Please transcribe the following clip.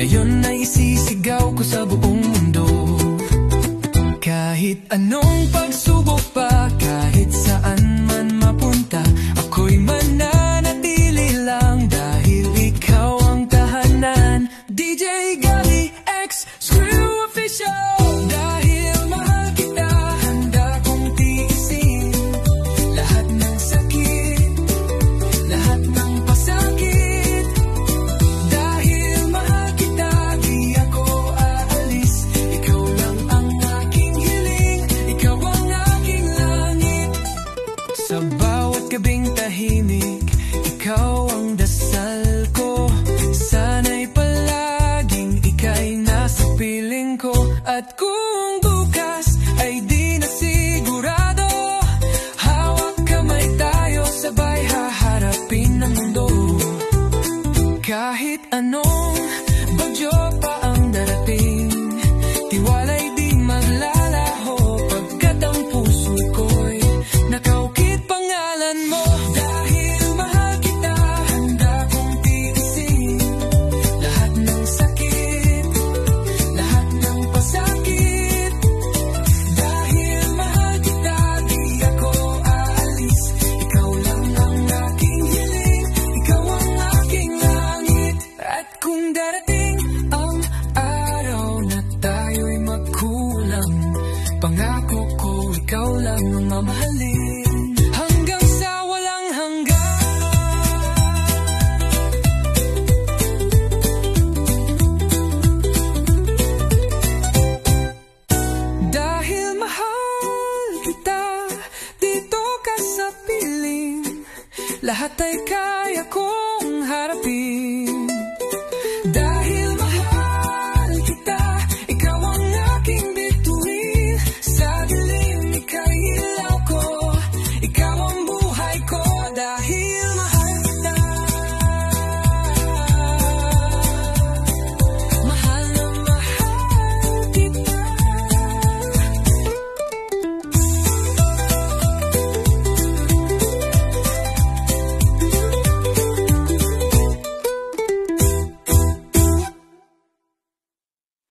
Ngayon ay isisigaw ko sa buong mundo. Kahit anong pagsubok pa, kahit saan man mapunta, ako'y mananatili lang dahil ikaw ang tahanan. DJ Gally X Screw Official. Dahil mahal kita, handa kong tiisin lahat ng sakit, lahat ng pasakit. Dahil mahal kita, di ako aalis. Ikaw lang ang aking hiling, ikaw ang aking langit. Sa bawat gabing tahimik, ikaw ang dasal ko. Sana'y palaging ika'y nasa piling ko. At kung bukas ay di na sigurado, hawak kamay tayo, sabay haharapin ang mundo. Kahit anong bagyo pa ang darating, tiwala'y di maglalaho, pagkat ang puso ko'y nakaukit pangalan mo. Dahil mahal kita, handa kong tiisin lahat ng sakit, lahat ng pasakit. Dahil mahal kita, di ako aalis. Ikaw lang ang aking hiling, ikaw ang aking langit. At kung darating ang araw na tayo'y magkulang, pangako ko ikaw lang ang mamahalin.